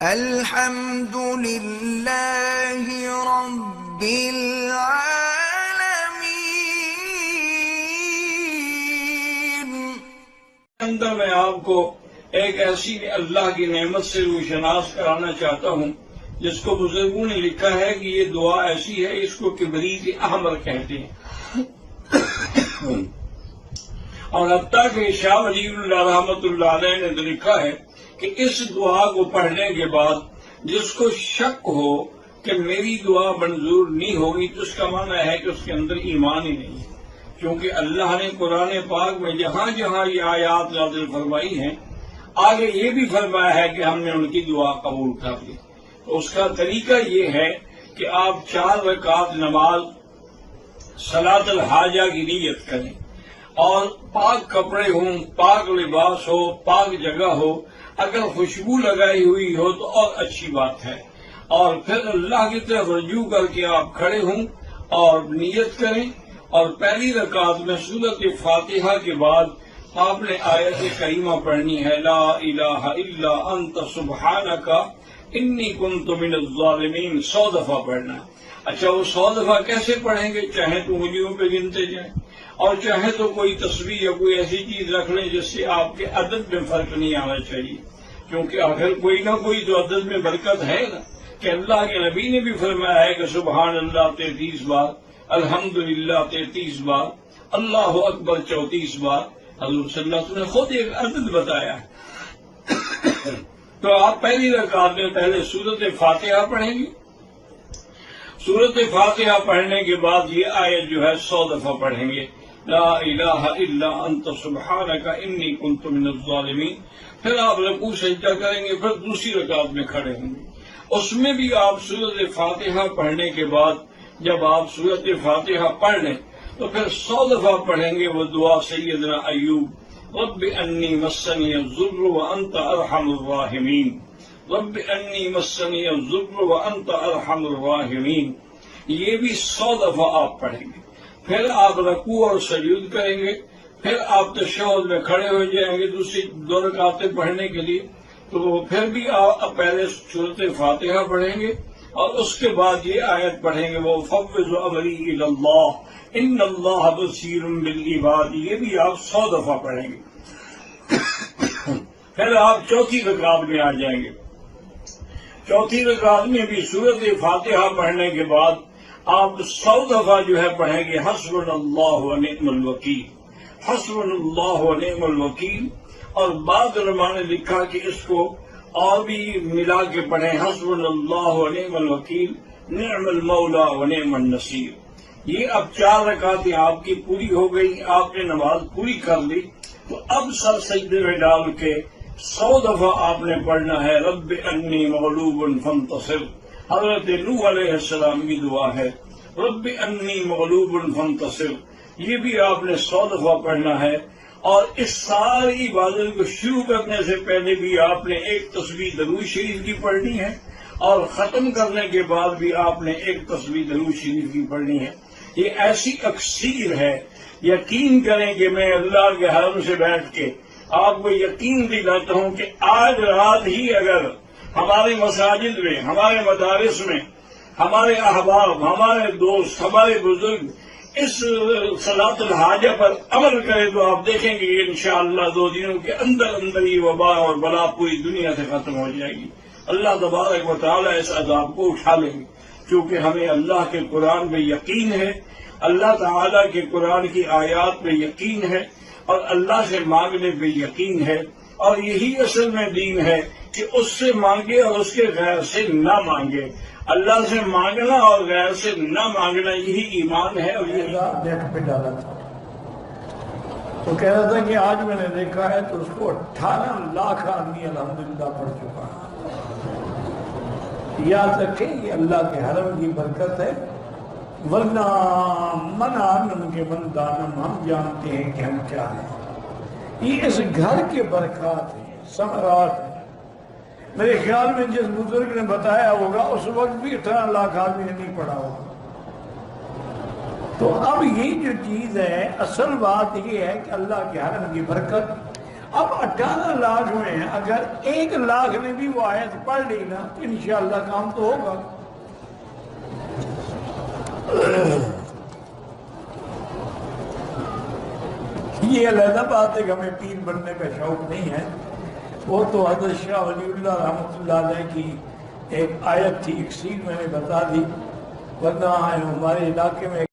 الحمد للہ رب العالمین۔ اندر میں آپ کو ایک ایسی اللہ کی نعمت سے روشناس کرانا چاہتا ہوں جس کو بزرگوں نے لکھا ہے کہ یہ دعا ایسی ہے، اس کو کبریت احمر کہتے ہیں۔ اور حتیٰ کہ شاہ ولی اللہ رحمۃ اللہ علیہ نے تو لکھا ہے کہ اس دعا کو پڑھنے کے بعد جس کو شک ہو کہ میری دعا منظور نہیں ہوگی تو اس کا معنی ہے کہ اس کے اندر ایمان ہی نہیں ہے، کیونکہ اللہ نے قرآن پاک میں جہاں جہاں یہ آیات نازل فرمائی ہیں آگے یہ بھی فرمایا ہے کہ ہم نے ان کی دعا قبول کر لی۔ تو اس کا طریقہ یہ ہے کہ آپ 4 رکعت نماز صلاۃ الحاجہ کی نیت کریں اور پاک کپڑے ہوں، پاک لباس ہو، پاک جگہ ہو، اگر خوشبو لگائی ہوئی ہو تو اور اچھی بات ہے، اور پھر اللہ کی طرف رجوع کر کے آپ کھڑے ہوں اور نیت کریں، اور پہلی رکعت میں سورۃ فاتحہ کے بعد آپ نے آیت کریمہ پڑھنی ہے، لا الہ الا انت سبحانک انی کنت من الظالمین، 100 دفعہ پڑھنا ہے۔ اچھا، وہ 100 دفعہ کیسے پڑھیں گے؟ چاہے تو انگلیوں پہ گنتے جائیں اور چاہے تو کوئی تصویر یا کوئی ایسی چیز رکھ لیں جس سے آپ کے عدد میں فرق نہیں آنا چاہیے، کیونکہ آخر کوئی نہ کوئی تو عدد میں برکت ہے نا، کہ اللہ کے نبی نے بھی فرمایا ہے کہ سبحان اللہ 33 بار، الحمدللہ 33 بار، اللہ اکبر 34 بار۔ حضور صلی اللہ علیہ وسلم نے خود ایک عدد بتایا ہے۔ تو آپ پہلی رکعت میں پہلے سورۃ فاتحہ پڑھیں گے، سورۃ فاتحہ پڑھنے کے بعد یہ آیت جو ہے 100 دفعہ پڑھیں گے، لا الہ الا انت سبحانک انی کنت من الظالمین۔ پھر آپ رکوع سجدہ کریں گے، پھر دوسری رکعت میں کھڑے ہوں گے، اس میں بھی آپ سورۃ فاتحہ پڑھنے کے بعد جب آپ سورۃ فاتحہ پڑھ لیں تو پھر 100 دفعہ پڑھیں گے وہ دعا سیدنا ایوب، رب انی مسنی الضر وانت ارحم الراحمین، رب انی مسنی الضر وانت ارحم الراحمین۔ یہ بھی 100 دفعہ آپ پڑھیں گے، پھر آپ رکوع اور سجود کریں گے، پھر آپ تشہد میں کھڑے ہو جائیں گے دوسری 2 رکعتیں پڑھنے کے لیے، تو پھر بھی آپ پہلے سورۃ فاتحہ پڑھیں گے اور اس کے بعد یہ آیت پڑھیں گے، وَفَوِّضُ أَمْرِي إِلَى اللَّهِ إِنَّ اللَّهَ بَصِيرٌ بِالْعِبَادِ۔ یہ بھی آپ 100 دفعہ پڑھیں گے۔ پھر آپ چوتھی رکعت میں آ جائیں گے، چوتھی رکعت میں بھی سورۃ فاتحہ پڑھنے کے بعد آپ 100 دفعہ جو ہے پڑھیں گے، حسبنا اللہ ونعم الوکیل، حسبنا اللہ ونعم الوکیل۔ اور بعض علماء نے لکھا کہ اس کو اور بھی ملا کے پڑھیں، حسبنا اللہ ونعم الوکیل، نعم المولا ونعم النصیر۔ یہ اب 4 رکعتیں آپ کی پوری ہو گئی، آپ نے نماز پوری کر لی، تو اب سر سجدے میں ڈال کے 100 دفعہ آپ نے پڑھنا ہے، رب انی مغلوب فانتصر۔ حضرت نوح علیہ السلام کی دعا ہے، رب انی مغلوب فانتصر۔ یہ بھی آپ نے 100 دفعہ پڑھنا ہے، اور اس ساری عبادت کو شروع کرنے سے پہلے بھی آپ نے ایک تسبیح درود شریف کی پڑھنی ہے، اور ختم کرنے کے بعد بھی آپ نے ایک تسبیح درود شریف کی پڑھنی ہے۔ یہ ایسی اکثیر ہے، یقین کریں کہ میں اللہ کے حرم سے بیٹھ کے آپ کو یقین دلاتا ہوں کہ آج رات ہی اگر ہمارے مساجد میں، ہمارے مدارس میں، ہمارے احباب، ہمارے دوست، ہمارے بزرگ اس صلاۃ الحاجہ پر عمل کرے تو آپ دیکھیں گے کہ انشاءاللہ 2 دنوں کے اندر اندر یہ وبا اور بلا پوری دنیا سے ختم ہو جائے گی۔ اللہ تبارک و تعالیٰ اس عذاب کو اٹھا لیں گے، کیونکہ ہمیں اللہ کے قرآن میں یقین ہے، اللہ تعالیٰ کے قرآن کی آیات میں یقین ہے، اور اللہ سے مانگنے پہ یقین ہے، اور یہی اصل میں دین ہے کہ اس سے مانگے اور اس کے غیر سے نہ مانگے۔ اللہ سے مانگنا اور غیر سے نہ مانگنا یہی ایمان ہے۔ اور یہ دیکھ پہ ڈالا تھا تو کہہ رہا تھا کہ آج میں نے دیکھا ہے تو اس کو 18 لاکھ آدمی الحمدللہ پڑھ چکا ہے۔ یاد رکھیں یہ اللہ کے حرم کی برکت ہے، ورنہ من آنم کے من دانم، ہم جانتے ہیں کہ ہم کیا ہیں۔ یہ اس گھر کے برکات ہیں، ثمرات ہیں۔ میرے خیال میں جس بزرگ نے بتایا ہوگا اس وقت بھی 18 لاکھ آدمی نے نہیں پڑھا ہوگا۔ تو اب یہ جو چیز ہے، اصل بات یہ ہے کہ اللہ کے حرم کی برکت اب 18 لاکھ میں اگر 1 لاکھ نے بھی وہ آیت پڑھ لی نا تو انشاءاللہ کام تو ہوگا. یہ علیحدہ بات ہے کہ ہمیں پیر بننے کا شوق نہیں ہے. وہ تو حضرت شاہ ولی اللہ رحمۃ اللہ علیہ کی ایک آیت تھی، ایک سین میں نے بتا دی، ورنہ ہمارے علاقے میں